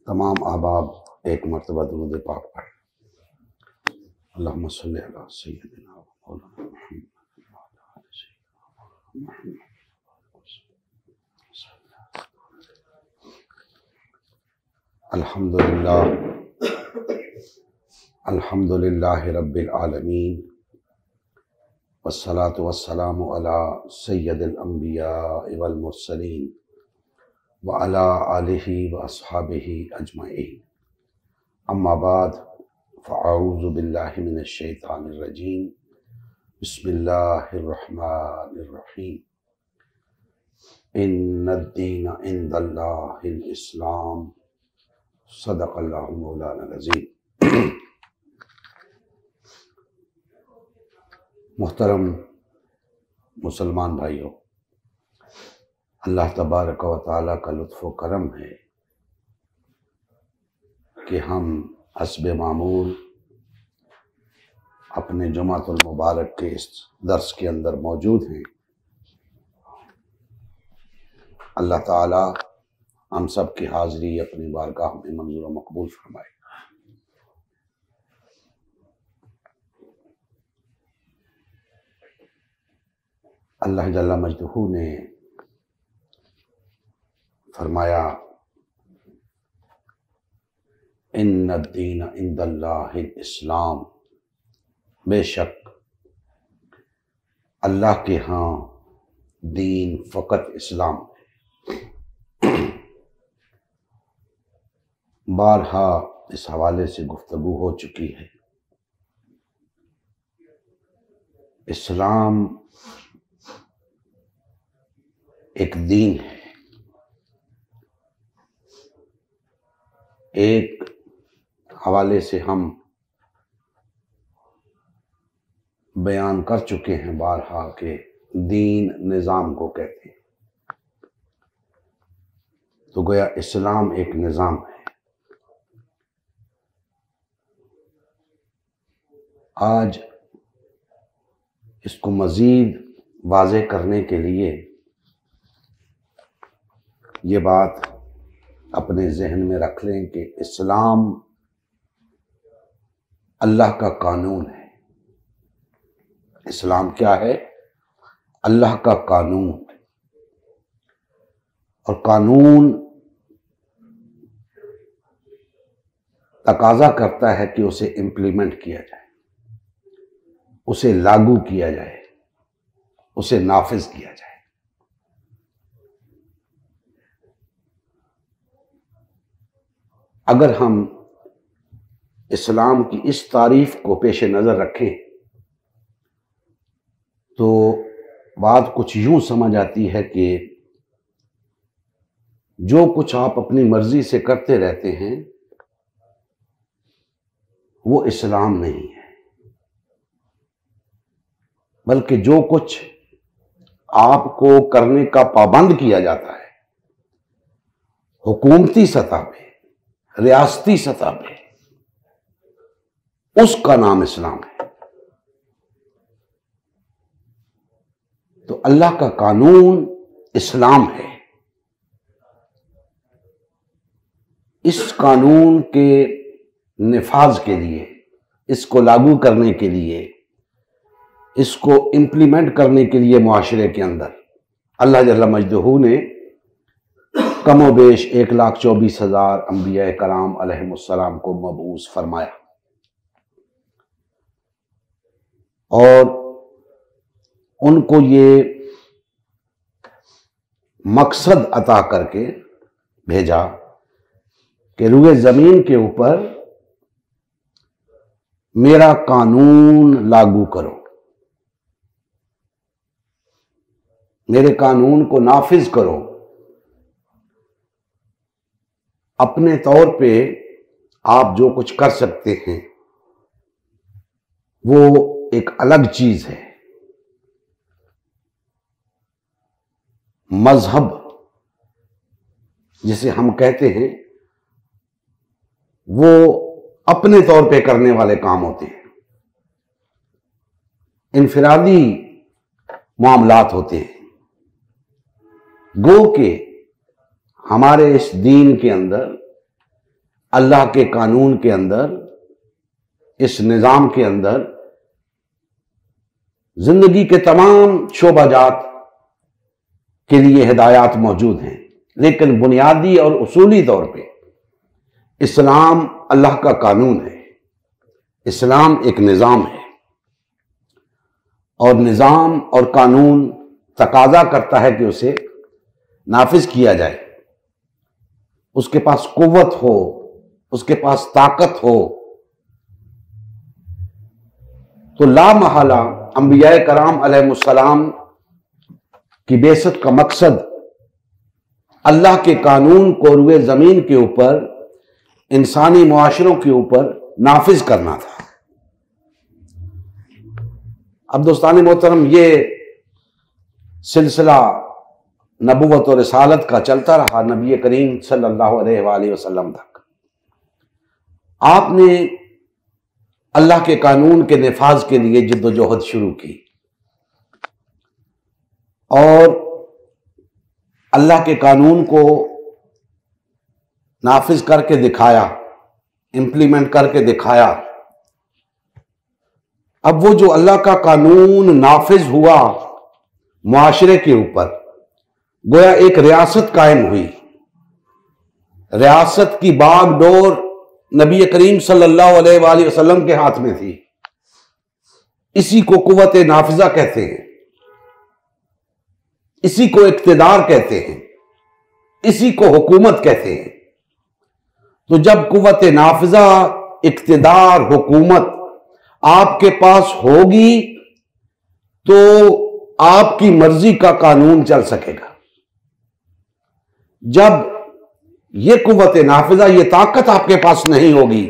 تمام احباب ایک مرتبہ درود پاک پڑھیں۔ اللہم صلی علی سیدنا و مولانا محمد وعلی آل سیدنا محمد۔ الحمدللہ رب العالمین والصلاة والسلام علی سید الانبیاء والمرسلین وعلی آلہ واصحابہ اجمعین، اما بعد فاعوذ باللہ من الشیطان الرجیم، بسم اللہ الرحمن الرحیم۔ ان الدین عند اللہ الاسلام، صدق اللہ مولانا العظیم۔ محترم مسلمان بھائیوں، اللہ تبارک و تعالیٰ کا لطف و کرم ہے کہ ہم حسب معمول اپنے جمعۃ المبارک کے اس درس کے اندر موجود ہیں۔ اللہ تعالیٰ ہم سب کی حاضری اپنی بارگاہ میں منظور و مقبول فرمائے۔ اللہ جل مجدہ نے فرمایا ان الدین عند اللہ الاسلام، بے شک اللہ کے ہاں دین فقط اسلام ہے۔ بارہا اس حوالے سے گفتگو ہو چکی ہے۔ اسلام ایک دین ہے، ایک حوالے سے ہم بیان کر چکے ہیں بارہا کہ دین نظام کو کہتے ہیں، تو گویا اسلام ایک نظام ہے۔ آج اس کو مزید واضح کرنے کے لیے یہ بات اپنے ذہن میں رکھ لیں کہ اسلام اللہ کا قانون ہے۔ اسلام کیا ہے؟ اللہ کا قانون، اور قانون تقاضا کرتا ہے کہ اسے امپلیمنٹ کیا جائے، اسے لاگو کیا جائے، اسے نافذ کیا جائے۔ اگر ہم اسلام کی اس تعریف کو پیش نظر رکھیں تو بات کچھ یوں سمجھ آتی ہے کہ جو کچھ آپ اپنی مرضی سے کرتے رہتے ہیں وہ اسلام نہیں ہے، بلکہ جو کچھ آپ کو کرنے کا پابند کیا جاتا ہے حکومتی سطح پہ، ریاستی سطح پہ، اس کا نام اسلام ہے۔ تو اللہ کا قانون اسلام ہے۔ اس قانون کے نفاذ کے لیے، اس کو لاگو کرنے کے لیے، اس کو امپلیمنٹ کرنے کے لیے معاشرے کے اندر اللہ جل مجدہ نے کم و بیش 1,24,000 انبیاء کرام علیہم السلام کو مبعوث فرمایا، اور ان کو یہ مقصد عطا کر کے بھیجا کہ روئے زمین کے اوپر میرا قانون لاگو کرو، میرے قانون کو نافذ کرو۔ اپنے طور پہ آپ جو کچھ کر سکتے ہیں وہ ایک الگ چیز ہے۔ مذہب جسے ہم کہتے ہیں وہ اپنے طور پہ کرنے والے کام ہوتے ہیں، انفرادی معاملات ہوتے ہیں۔ گو کہ ہمارے اس دین کے اندر اللہ کے قانون کے اندر، اس نظام کے اندر زندگی کے تمام شعبہ جات کے لیے ہدایات موجود ہیں، لیکن بنیادی اور اصولی طور پہ اسلام اللہ کا قانون ہے، اسلام ایک نظام ہے، اور نظام اور قانون تقاضا کرتا ہے کہ اسے نافذ کیا جائے، اس کے پاس قوت ہو، اس کے پاس طاقت ہو۔ تو لا محالہ انبیاء کرام علیہ السلام کی بعثت کا مقصد اللہ کے قانون کو روئے زمین کے اوپر، انسانی معاشروں کے اوپر نافذ کرنا تھا۔ اب دوستان محترم، یہ سلسلہ نبوت و رسالت کا چلتا رہا نبی کریم صلی اللہ علیہ وآلہ وسلم تک۔ آپ نے اللہ کے قانون کے نفاذ کے لیے جد و جہد شروع کی، اور اللہ کے قانون کو نافذ کر کے دکھایا، امپلیمنٹ کر کے دکھایا۔ اب وہ جو اللہ کا قانون نافذ ہوا معاشرے کے اوپر، گویا ایک ریاست قائم ہوئی۔ ریاست کی باغ ڈور نبی کریم صلی اللہ علیہ وآلہ وسلم کے ہاتھ میں تھی۔ اسی کو قوت نافذہ کہتے ہیں، اسی کو اقتدار کہتے ہیں، اسی کو حکومت کہتے ہیں۔ تو جب قوت نافذہ، اقتدار، حکومت آپ کے پاس ہوگی تو آپ کی مرضی کا قانون چل سکے گا۔ جب یہ قوت نافذہ، یہ طاقت آپ کے پاس نہیں ہوگی،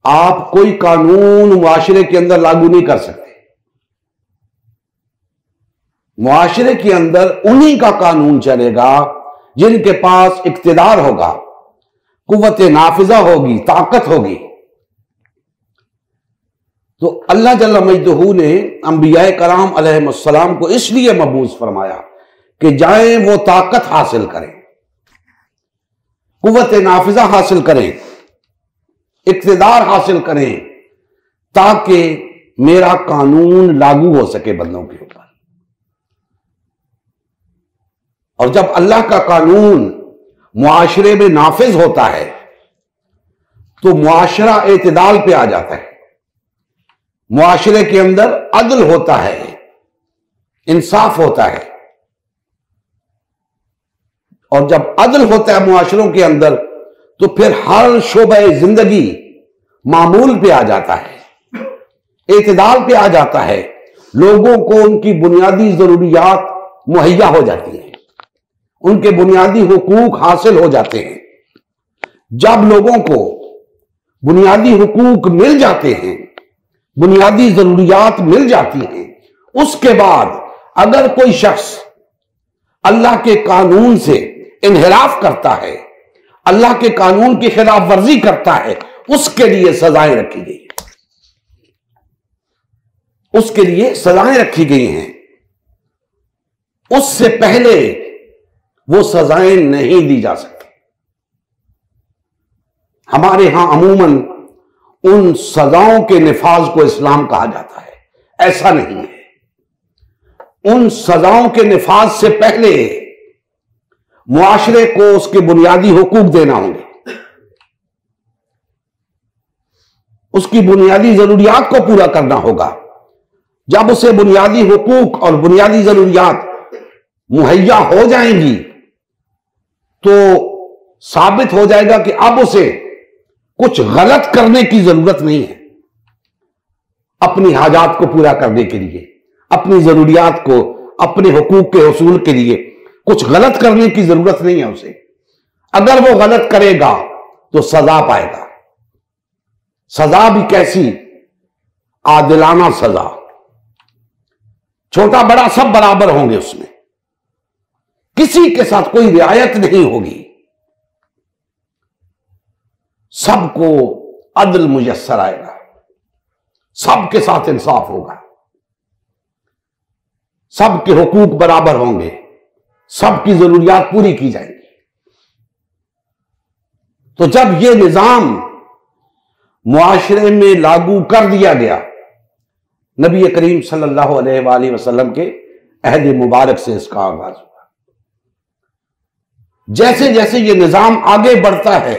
آپ کوئی قانون معاشرے کے اندر لاگو نہیں کر سکتے۔ معاشرے کے اندر انہی کا قانون چلے گا جن کے پاس اقتدار ہوگا، قوت نافذہ ہوگی، طاقت ہوگی۔ تو اللہ جل مجدہ نے انبیاء کرام علیہ السلام کو اس لیے مبعوث فرمایا کہ جائیں وہ طاقت حاصل کریں، قوت نافذہ حاصل کریں، اقتدار حاصل کریں، تاکہ میرا قانون لاگو ہو سکے بندوں کے اوپر۔ اور جب اللہ کا قانون معاشرے میں نافذ ہوتا ہے تو معاشرہ اعتدال پہ آ جاتا ہے، معاشرے کے اندر عدل ہوتا ہے، انصاف ہوتا ہے۔ اور جب عدل ہوتا ہے معاشروں کے اندر تو پھر ہر شعبہ زندگی معمول پہ آ جاتا ہے، اعتدال پہ آ جاتا ہے، لوگوں کو ان کی بنیادی ضروریات مہیا ہو جاتی ہیں، ان کے بنیادی حقوق حاصل ہو جاتے ہیں۔ جب لوگوں کو بنیادی حقوق مل جاتے ہیں، بنیادی ضروریات مل جاتی ہیں، اس کے بعد اگر کوئی شخص اللہ کے قانون سے انحراف کرتا ہے، اللہ کے قانون کی خلاف ورزی کرتا ہے، اس کے لیے سزائیں رکھی گئی ہیں، اس کے لیے سزائیں رکھی گئی ہیں۔ اس سے پہلے وہ سزائیں نہیں دی جا سکتی۔ ہمارے ہاں عموماً ان سزاؤں کے نفاذ کو اسلام کہا جاتا ہے، ایسا نہیں ہے۔ ان سزاؤں کے نفاذ سے پہلے معاشرے کو اس کے بنیادی حقوق دینا ہوں گے، اس کی بنیادی ضروریات کو پورا کرنا ہوگا۔ جب اسے بنیادی حقوق اور بنیادی ضروریات مہیا ہو جائیں گی تو ثابت ہو جائے گا کہ اب اسے کچھ غلط کرنے کی ضرورت نہیں ہے۔ اپنی حاجات کو پورا کرنے کے لیے، اپنی ضروریات کو، اپنے حقوق کے حصول کے لیے کچھ غلط کرنے کی ضرورت نہیں ہے اسے۔ اگر وہ غلط کرے گا تو سزا پائے گا۔ سزا بھی کیسی؟ عادلانہ سزا، چھوٹا بڑا سب برابر ہوں گے اس میں، کسی کے ساتھ کوئی رعایت نہیں ہوگی، سب کو عدل میسر آئے گا، سب کے ساتھ انصاف ہوگا، سب کے حقوق برابر ہوں گے، سب کی ضروریات پوری کی جائیں گی۔ تو جب یہ نظام معاشرے میں لاگو کر دیا گیا، نبی کریم صلی اللہ علیہ وآلہ وسلم کے عہد مبارک سے اس کا آغاز ہوا۔ جیسے جیسے یہ نظام آگے بڑھتا ہے،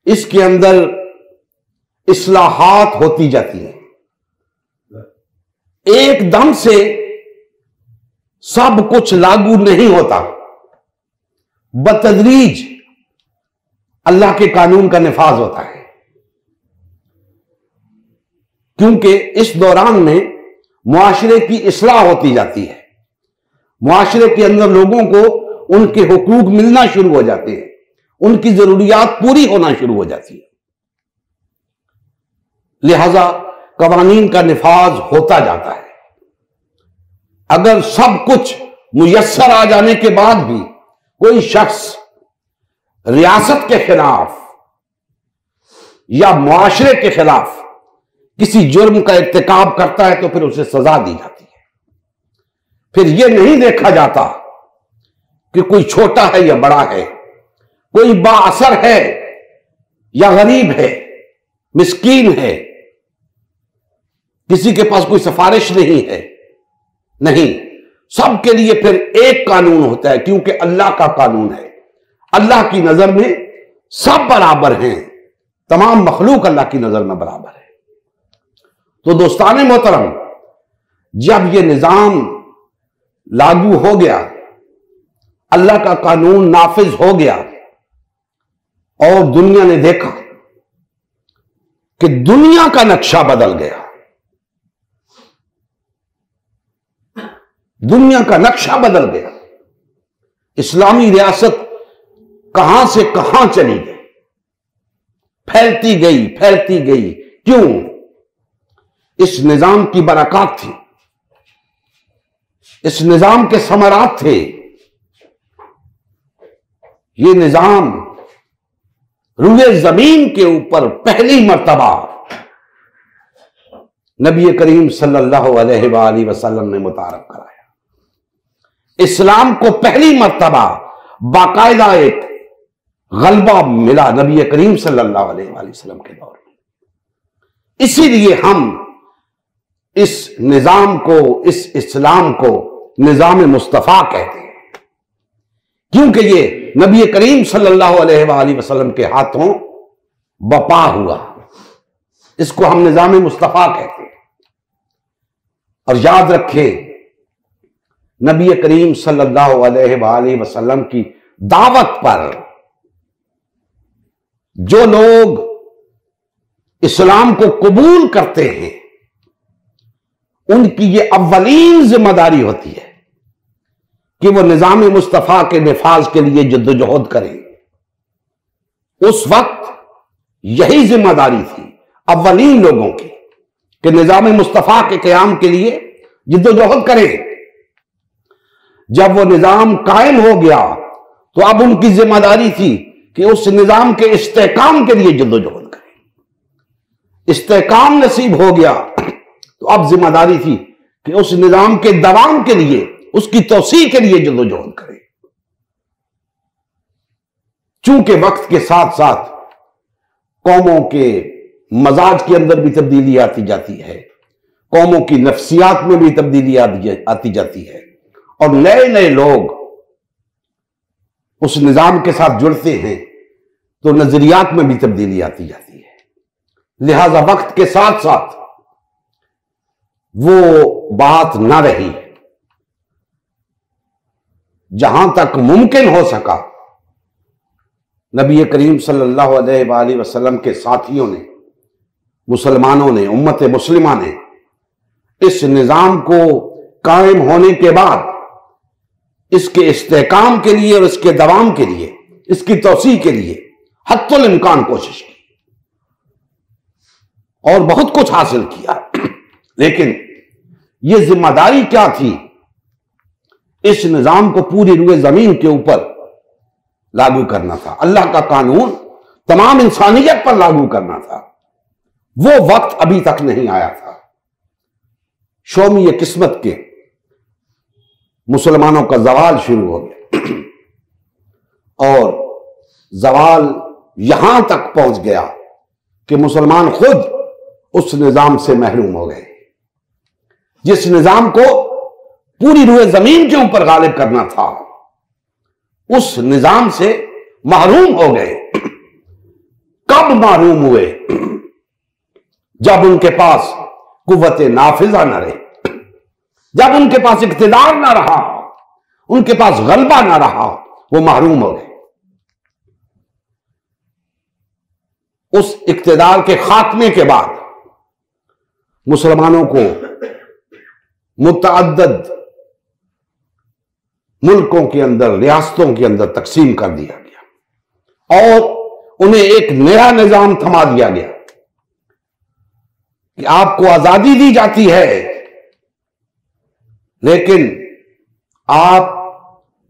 اس کے اندر اصلاحات ہوتی جاتی ہیں۔ ایک دم سے سب کچھ لاگو نہیں ہوتا، بتدریج اللہ کے قانون کا نفاذ ہوتا ہے، کیونکہ اس دوران میں معاشرے کی اصلاح ہوتی جاتی ہے، معاشرے کے اندر لوگوں کو ان کے حقوق ملنا شروع ہو جاتے ہیں، ان کی ضروریات پوری ہونا شروع ہو جاتی ہے، لہذا قوانین کا نفاذ ہوتا جاتا ہے۔ اگر سب کچھ میسر آ جانے کے بعد بھی کوئی شخص ریاست کے خلاف یا معاشرے کے خلاف کسی جرم کا ارتکاب کرتا ہے تو پھر اسے سزا دی جاتی ہے۔ پھر یہ نہیں دیکھا جاتا کہ کوئی چھوٹا ہے یا بڑا ہے، کوئی با اثر ہے یا غریب ہے، مسکین ہے، کسی کے پاس کوئی سفارش نہیں ہے، نہیں، سب کے لیے پھر ایک قانون ہوتا ہے، کیونکہ اللہ کا قانون ہے۔ اللہ کی نظر میں سب برابر ہیں، تمام مخلوق اللہ کی نظر میں برابر ہے۔ تو دوستان محترم، جب یہ نظام لاگو ہو گیا، اللہ کا قانون نافذ ہو گیا، اور دنیا نے دیکھا کہ دنیا کا نقشہ بدل گیا، دنیا کا نقشہ بدل گیا، اسلامی ریاست کہاں سے کہاں چلی گئی، پھیلتی گئی پھیلتی گئی۔ کیوں؟ اس نظام کی برکات تھی، اس نظام کے ثمرات تھے۔ یہ نظام روئے زمین کے اوپر پہلی مرتبہ نبی کریم صلی اللہ علیہ وآلہ وسلم نے متعارف کرایا۔ اسلام کو پہلی مرتبہ باقاعدہ ایک غلبہ ملا نبی کریم صلی اللہ علیہ وآلہ وسلم کے دور میں۔ اسی لیے ہم اس نظام کو، اس اسلام کو نظام مصطفیٰ کہتے ہیں، کیونکہ یہ نبی کریم صلی اللہ علیہ وآلہ وسلم کے ہاتھوں بپا ہوا، اس کو ہم نظام مصطفیٰ کہتے ہیں۔ اور یاد رکھیں، نبی کریم صلی اللہ علیہ وآلہ وسلم کی دعوت پر جو لوگ اسلام کو قبول کرتے ہیں، ان کی یہ اولین ذمہ داری ہوتی ہے کہ وہ نظام مصطفیٰ کے نفاذ کے لیے جدوجہد کریں۔ اس وقت یہی ذمہ داری تھی اولین لوگوں کی کہ نظام مصطفیٰ کے قیام کے لیے جدوجہد کریں۔ جب وہ نظام قائم ہو گیا تو اب ان کی ذمہ داری تھی کہ اس نظام کے استحکام کے لیے جدوجہد کریں۔ استحکام نصیب ہو گیا تو اب ذمہ داری تھی کہ اس نظام کے دوام کے لیے، اس کی توسیع کے لیے جدوجہد کریں۔ چونکہ وقت کے ساتھ ساتھ قوموں کے مزاج کے اندر بھی تبدیلی آتی جاتی ہے، قوموں کی نفسیات میں بھی تبدیلی آتی جاتی ہے، اور نئے نئے لوگ اس نظام کے ساتھ جڑتے ہیں تو نظریات میں بھی تبدیلی آتی جاتی ہے۔ لہذا وقت کے ساتھ ساتھ وہ بات نہ رہی۔ جہاں تک ممکن ہو سکا، نبی کریم صلی اللہ علیہ وآلہ وسلم کے ساتھیوں نے، مسلمانوں نے، امت مسلمہ نے اس نظام کو قائم ہونے کے بعد اس کے استحکام کے لیے اور اس کے دوام کے لیے، اس کی توسیع کے لیے حتی الامکان کوشش کی اور بہت کچھ حاصل کیا۔ لیکن یہ ذمہ داری کیا تھی؟ اس نظام کو پوری روئے زمین کے اوپر لاگو کرنا تھا، اللہ کا قانون تمام انسانیت پر لاگو کرنا تھا۔ وہ وقت ابھی تک نہیں آیا تھا۔ شومی قسمت کے مسلمانوں کا زوال شروع ہو گیا، اور زوال یہاں تک پہنچ گیا کہ مسلمان خود اس نظام سے محروم ہو گئے جس نظام کو پوری روئے زمین کے اوپر غالب کرنا تھا. اس نظام سے محروم ہو گئے. کب محروم ہوئے؟ جب ان کے پاس قوت نافذہ نہ رہے، جب ان کے پاس اقتدار نہ رہا، ان کے پاس غلبہ نہ رہا، وہ محروم ہو گئے. اس اقتدار کے خاتمے کے بعد مسلمانوں کو متعدد ملکوں کے اندر، ریاستوں کے اندر تقسیم کر دیا گیا اور انہیں ایک نیا نظام تھما دیا گیا کہ آپ کو آزادی دی جاتی ہے، لیکن آپ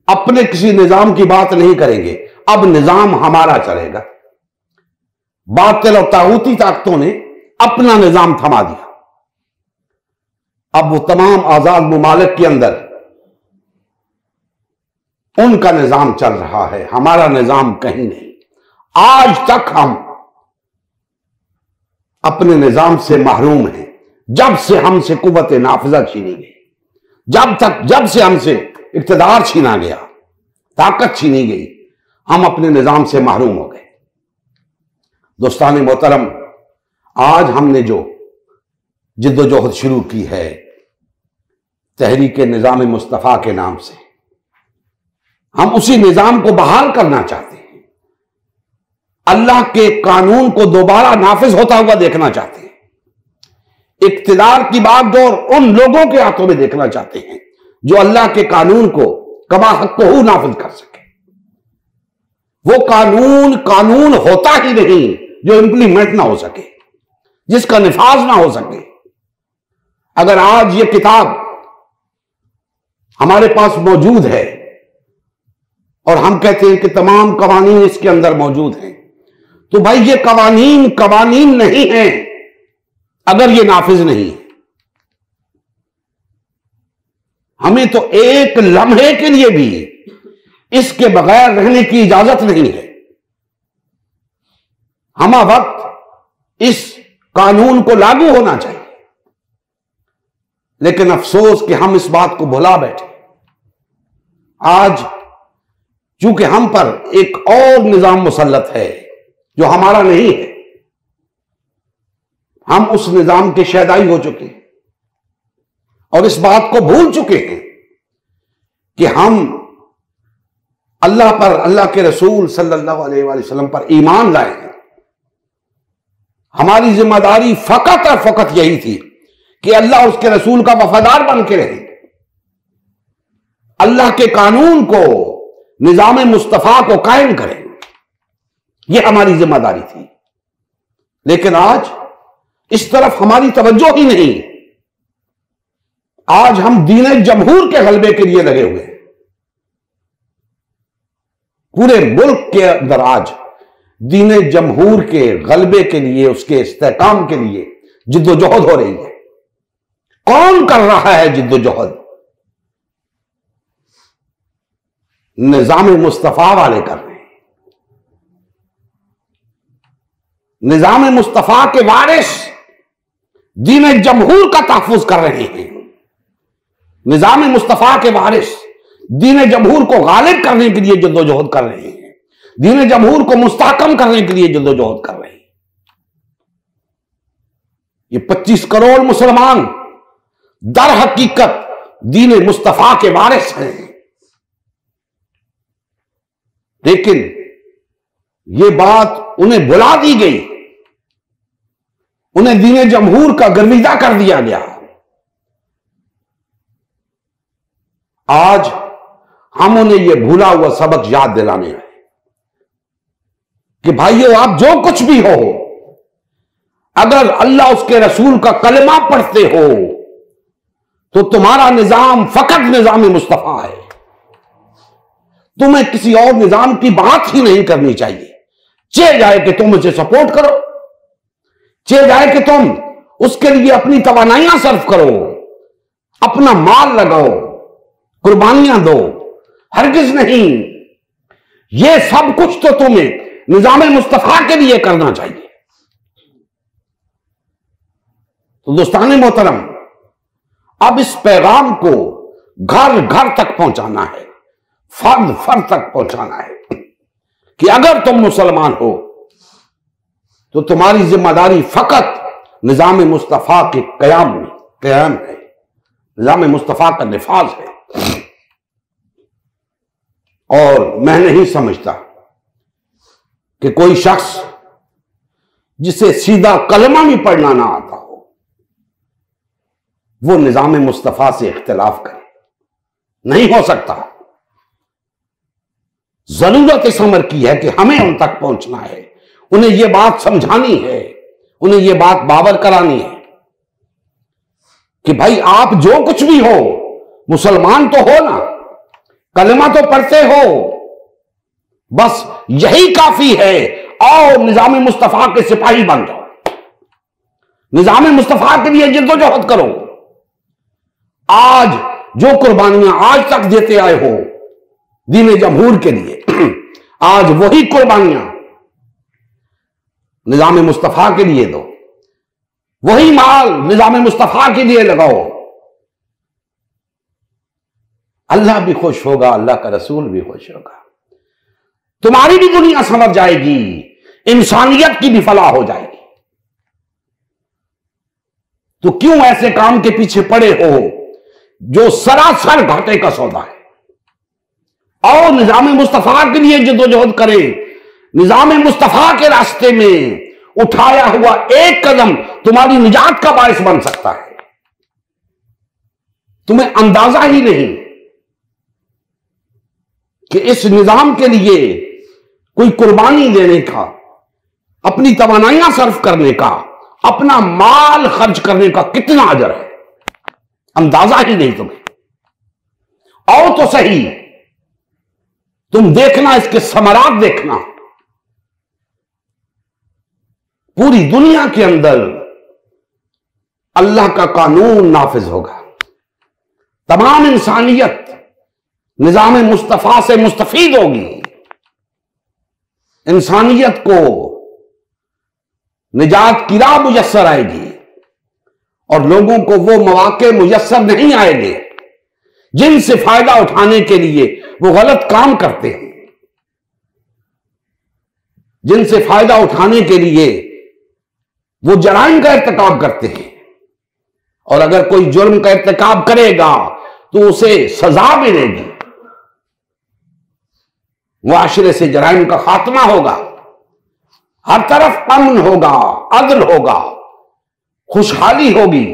اپنے کسی نظام کی بات نہیں کریں گے، اب نظام ہمارا چلے گا. باطل اور طاغوتی طاقتوں نے اپنا نظام تھما دیا. اب وہ تمام آزاد ممالک کے اندر ان کا نظام چل رہا ہے، ہمارا نظام کہیں نہیں. آج تک ہم اپنے نظام سے محروم ہیں. جب سے ہم سے قوت نافذہ چھینی گئی، جب سے ہم سے اقتدار چھینا گیا، طاقت چھینی گئی، ہم اپنے نظام سے محروم ہو گئے. دوستان محترم، آج ہم نے جو جد و جہد شروع کی ہے تحریک نظام مصطفیٰ کے نام سے، ہم اسی نظام کو بحال کرنا چاہتے ہیں. اللہ کے قانون کو دوبارہ نافذ ہوتا ہوا دیکھنا چاہتے ہیں. اقتدار کی باغ ڈور ان لوگوں کے ہاتھوں میں دیکھنا چاہتے ہیں جو اللہ کے قانون کو کما حق نافذ کر سکے. وہ قانون ہوتا ہی نہیں جو امپلیمنٹ نہ ہو سکے، جس کا نفاذ نہ ہو سکے. اگر آج یہ کتاب ہمارے پاس موجود ہے اور ہم کہتے ہیں کہ تمام قوانین اس کے اندر موجود ہیں، تو بھائی یہ قوانین نہیں ہیں اگر یہ نافذ نہیں ہے. ہمیں تو ایک لمحے کے لیے بھی اس کے بغیر رہنے کی اجازت نہیں ہے. ہمہ وقت اس قانون کو لاگو ہونا چاہیے. لیکن افسوس کہ ہم اس بات کو بھلا بیٹھے. آج چونکہ ہم پر ایک اور نظام مسلط ہے جو ہمارا نہیں ہے، ہم اس نظام کے شیدائی ہو چکے ہیں اور اس بات کو بھول چکے ہیں کہ ہم اللہ پر، اللہ کے رسول صلی اللہ علیہ وآلہ وسلم پر ایمان لائے ہیں. ہماری ذمہ داری فقط اور فقط یہی تھی کہ اللہ اس کے رسول کا وفادار بن کے رہیں، اللہ کے قانون کو، نظام مصطفیٰ کو قائم کریں. یہ ہماری ذمہ داری تھی. لیکن آج اس طرف ہماری توجہ ہی نہیں. آج ہم دین جمہور کے غلبے کے لیے لگے ہوئے ہیں. پورے ملک کے اندر آج دین جمہور کے غلبے کے لیے، اس کے استحکام کے لیے جد و جہد ہو رہی ہے. کون کر رہا ہے جد و جہد؟ نظام مصطفیٰ والے کر رہے ہیں. نظام مصطفیٰ کے وارث دین جمہور کا تحفظ کر رہے ہیں. نظام مصطفیٰ کے وارث دین جمہور کو غالب کرنے کے لیے جد و جہد کر رہے ہیں. دین جمہور کو مستحکم کرنے کے لیے جد و جہد کر رہے ہیں. یہ 25 کروڑ مسلمان در حقیقت دین مصطفیٰ کے وارث ہیں. لیکن یہ بات انہیں بھلا دی گئی، انہیں دین جمہور کا گرویدہ کر دیا گیا. آج ہم انہیں یہ بھولا ہوا سبق یاد دلانے آئے کہ بھائیو، آپ جو کچھ بھی ہو، اگر اللہ اس کے رسول کا کلمہ پڑھتے ہو تو تمہارا نظام فقط نظام مصطفیٰ ہے. تمہیں کسی اور نظام کی بات ہی نہیں کرنی چاہیے. چاہے جائے کہ تم اسے سپورٹ کرو، چاہے جائے کہ تم اس کے لیے اپنی توانائیاں صرف کرو، اپنا مال لگاؤ، قربانیاں دو. ہرگز نہیں. یہ سب کچھ تو تمہیں نظام مصطفیٰ کے لیے کرنا چاہیے۔ تو دوستان محترم، اب اس پیغام کو گھر گھر تک پہنچانا ہے، فرد فرد تک پہنچانا ہے کہ اگر تم مسلمان ہو تو تمہاری ذمہ داری فقط نظام مصطفیٰ کے قیام ہے، نظام مصطفیٰ کا نفاذ ہے۔ اور میں نہیں سمجھتا کہ کوئی شخص جسے سیدھا کلمہ بھی پڑھنا نہ آتا ہو وہ نظام مصطفیٰ سے اختلاف کرے، نہیں ہو سکتا۔ ضرورت اس امر کی ہے کہ ہمیں ان تک پہنچنا ہے، انہیں یہ بات سمجھانی ہے، انہیں یہ بات باور کرانی ہے کہ بھائی آپ جو کچھ بھی ہو مسلمان تو ہو نا، کلمہ تو پڑھتے ہو، بس یہی کافی ہے، اور نظام مصطفیٰ کے سپاہی بن جاؤ، نظام مصطفیٰ کے لیے جد و جہد کرو۔ آج جو قربانیاں آج تک دیتے آئے ہو دین جمہور کے لیے، آج وہی قربانیاں نظام مصطفیٰ کے لیے دو، وہی مال نظام مصطفیٰ کے لیے لگاؤ۔ اللہ بھی خوش ہوگا، اللہ کا رسول بھی خوش ہوگا، تمہاری بھی دنیا سمجھ جائے گی، انسانیت کی بھی فلاح ہو جائے گی۔ تو کیوں ایسے کام کے پیچھے پڑے ہو جو سراسر گھاٹے کا سودا ہے؟ اور نظام مصطفیٰ کے لیے جد و جہد کرے، نظام مصطفیٰ کے راستے میں اٹھایا ہوا ایک قدم تمہاری نجات کا باعث بن سکتا ہے۔ تمہیں اندازہ ہی نہیں کہ اس نظام کے لیے کوئی قربانی دینے کا، اپنی توانائیاں صرف کرنے کا، اپنا مال خرچ کرنے کا کتنا اجر ہے، اندازہ ہی نہیں تمہیں۔ اور تو صحیح تم دیکھنا، اس کے ثمرات دیکھنا، پوری دنیا کے اندر اللہ کا قانون نافذ ہوگا، تمام انسانیت نظام مصطفیٰ سے مستفید ہوگی، انسانیت کو نجات کی راہ میسر آئے گی، اور لوگوں کو وہ مواقع میسر نہیں آئے گے جن سے فائدہ اٹھانے کے لیے وہ غلط کام کرتے ہیں، جن سے فائدہ اٹھانے کے لیے وہ جرائم کا ارتکاب کرتے ہیں۔ اور اگر کوئی جرم کا ارتکاب کرے گا تو اسے سزا ملے گی، معاشرے سے جرائم کا خاتمہ ہوگا، ہر طرف امن ہوگا، عدل ہوگا، خوشحالی ہوگی،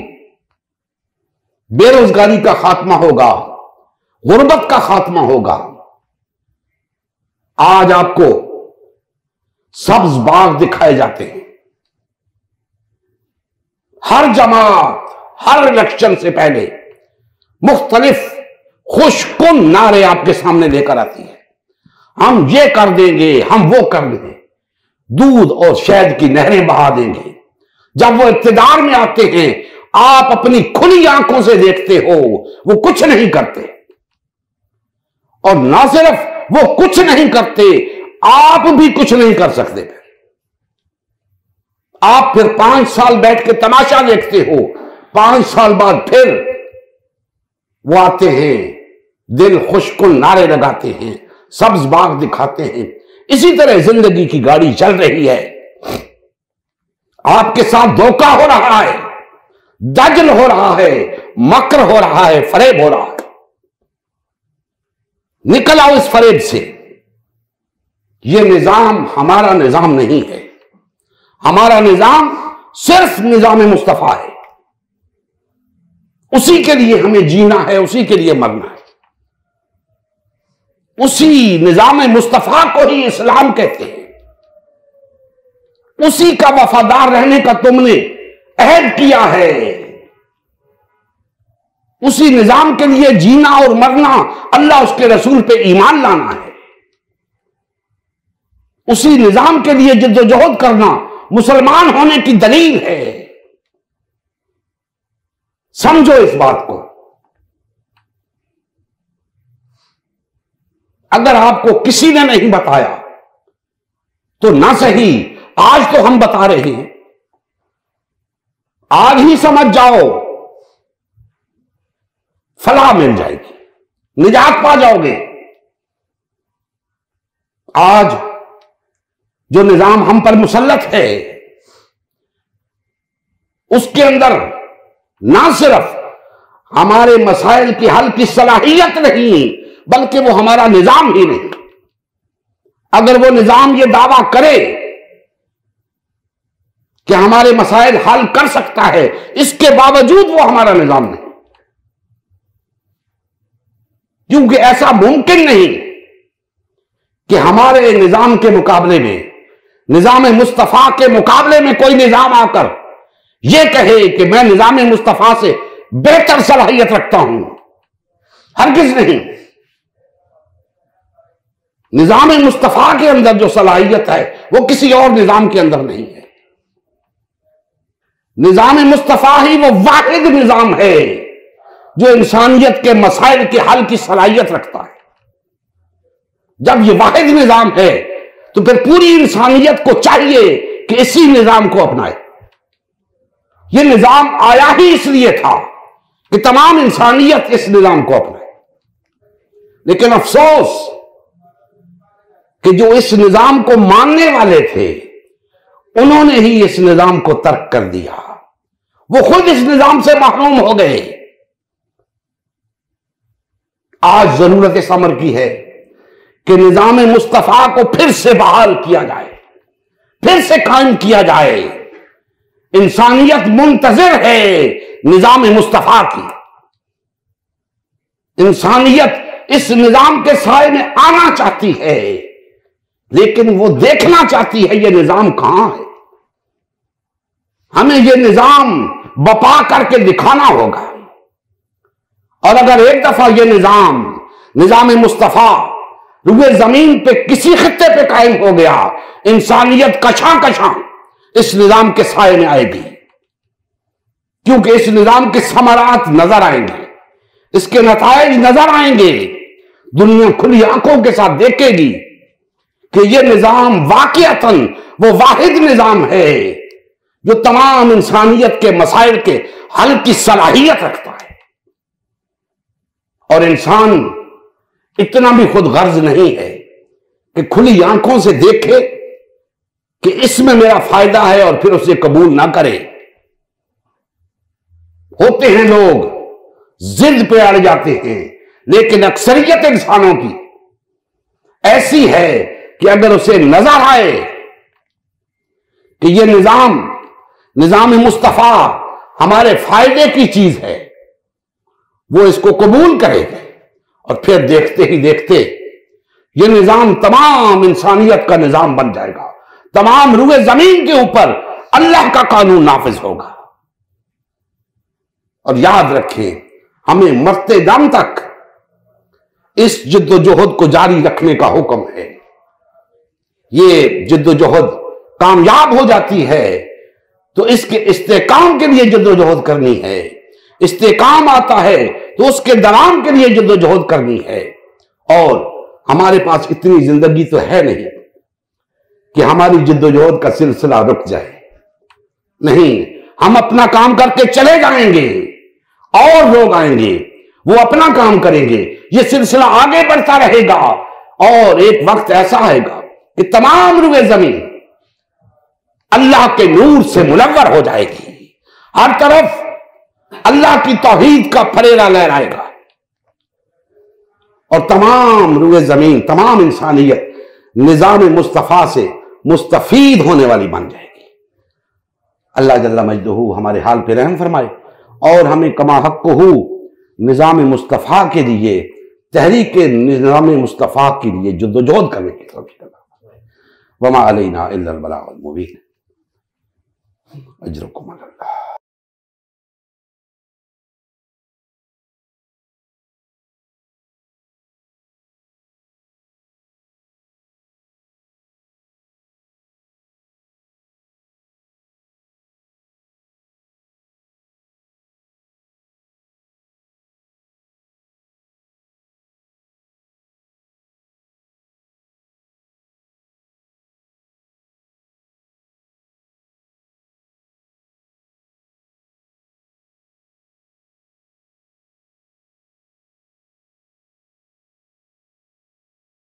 بے روزگاری کا خاتمہ ہوگا، غربت کا خاتمہ ہوگا۔ آج آپ کو سبز باغ دکھائے جاتے ہیں، ہر جماعت ہر الیکشن سے پہلے مختلف خوش کن نعرے آپ کے سامنے لے کر آتی ہے، ہم یہ کر دیں گے، ہم وہ کر دیں گے، دودھ اور شہد کی نہریں بہا دیں گے۔ جب وہ اقتدار میں آتے ہیں آپ اپنی کھلی آنکھوں سے دیکھتے ہو وہ کچھ نہیں کرتے، اور نہ صرف وہ کچھ نہیں کرتے، آپ بھی کچھ نہیں کر سکتے۔ آپ پھر 5 سال بیٹھ کے تماشا دیکھتے ہو، 5 سال بعد پھر وہ آتے ہیں، دل خوش کن نعرے لگاتے ہیں، سبز باغ دکھاتے ہیں۔ اسی طرح زندگی کی گاڑی چل رہی ہے، آپ کے ساتھ دھوکہ ہو رہا ہے، دجل ہو رہا ہے، مکر ہو رہا ہے، فریب ہو رہا ہے۔ نکل آؤ اس فریب سے۔ یہ نظام ہمارا نظام نہیں ہے، ہمارا نظام صرف نظام مصطفیٰ ہے، اسی کے لیے ہمیں جینا ہے، اسی کے لیے مرنا ہے، اسی نظام مصطفیٰ کو ہی اسلام کہتے ہیں، اسی کا وفادار رہنے کا تم نے عہد کیا ہے، اسی نظام کے لیے جینا اور مرنا، اللہ اس کے رسول پہ ایمان لانا ہے، اسی نظام کے لیے جد و جہد کرنا مسلمان ہونے کی دلیل ہے۔ سمجھو اس بات کو۔ اگر آپ کو کسی نے نہیں بتایا تو نہ صحیح آج تو ہم بتا رہے ہیں، آج ہی سمجھ جاؤ، فلاح مل جائے گی، نجات پا جاؤ گے۔ آج جو نظام ہم پر مسلط ہے اس کے اندر نہ صرف ہمارے مسائل کی حل کی صلاحیت نہیں بلکہ وہ ہمارا نظام ہی نہیں۔ اگر وہ نظام یہ دعویٰ کرے کہ ہمارے مسائل حل کر سکتا ہے، اس کے باوجود وہ ہمارا نظام نہیں، کیونکہ ایسا ممکن نہیں کہ ہمارے نظام کے مقابلے میں، نظام مصطفیٰ کے مقابلے میں کوئی نظام آ کر یہ کہے کہ میں نظام مصطفیٰ سے بہتر صلاحیت رکھتا ہوں۔ ہرگز نہیں۔ نظام مصطفیٰ کے اندر جو صلاحیت ہے وہ کسی اور نظام کے اندر نہیں ہے۔ نظام مصطفیٰ ہی وہ واحد نظام ہے جو انسانیت کے مسائل کے حل کی صلاحیت رکھتا ہے۔ جب یہ واحد نظام ہے تو پھر پوری انسانیت کو چاہیے کہ اسی نظام کو اپنائے۔ یہ نظام آیا ہی اس لیے تھا کہ تمام انسانیت اس نظام کو اپنائے، لیکن افسوس کہ جو اس نظام کو ماننے والے تھے انہوں نے ہی اس نظام کو ترک کر دیا، وہ خود اس نظام سے محروم ہو گئے۔ آج ضرورت اس امر کی ہے کہ نظام مصطفیٰ کو پھر سے بحال کیا جائے، پھر سے قائم کیا جائے۔ انسانیت منتظر ہے نظام مصطفیٰ کی۔ انسانیت اس نظام کے سائے میں آنا چاہتی ہے، لیکن وہ دیکھنا چاہتی ہے یہ نظام کہاں ہے۔ ہمیں یہ نظام بپا کر کے دکھانا ہوگا، اور اگر ایک دفعہ یہ نظام مصطفیٰ روئے زمین پہ کسی خطے پہ قائم ہو گیا، انسانیت کچھاں کچھاں اس نظام کے سائے میں آئے گی، کیونکہ اس نظام کے ثمرات نظر آئیں گے، اس کے نتائج نظر آئیں گے۔ دنیا کھلی آنکھوں کے ساتھ دیکھے گی کہ یہ نظام واقعتاً وہ واحد نظام ہے جو تمام انسانیت کے مسائل کے حل کی صلاحیت رکھتا ہے۔ اور انسان اتنا بھی خود غرض نہیں ہے کہ کھلی آنکھوں سے دیکھے کہ اس میں میرا فائدہ ہے اور پھر اسے قبول نہ کرے۔ ہوتے ہیں لوگ ضد پہ اڑ جاتے ہیں، لیکن اکثریت انسانوں کی ایسی ہے کہ اگر اسے نظر آئے کہ یہ نظام مصطفیٰ ہمارے فائدے کی چیز ہے، وہ اس کو قبول کرے گا، اور پھر دیکھتے ہی دیکھتے یہ نظام تمام انسانیت کا نظام بن جائے گا، تمام روئے زمین کے اوپر اللہ کا قانون نافذ ہوگا۔ اور یاد رکھیں، ہمیں مرتے دم تک اس جد و جہد کو جاری رکھنے کا حکم ہے۔ یہ جد و جہد کامیاب ہو جاتی ہے تو اس کے استحکام کے لیے جد و جہد کرنی ہے، استحکام آتا ہے تو اس کے دوام کے لیے جد و جہد کرنی ہے۔ اور ہمارے پاس اتنی زندگی تو ہے نہیں کہ ہماری جد و جہد کا سلسلہ رک جائے، نہیں، ہم اپنا کام کر کے چلے جائیں گے، اور لوگ آئیں گے وہ اپنا کام کریں گے، یہ سلسلہ آگے بڑھتا رہے گا، اور ایک وقت ایسا آئے گا کہ تمام روئے زمین اللہ کے نور سے منور ہو جائے گی، ہر طرف اللہ کی توحید کا پھریرا لہرائے گا، اور تمام روئے زمین، تمام انسانیت نظام مصطفیٰ سے مستفید ہونے والی بن جائے گی۔ اللہ جل مجدہ ہمارے حال پہ رحم فرمائے، اور ہمیں کما حق ہو نظام مصطفیٰ کے لیے، تحریک نظام مصطفیٰ کے لیے جد و جہد کرنے کی توفیق عطا۔ وما علینا الا البلاغ المبین۔ اجرکم اللہ۔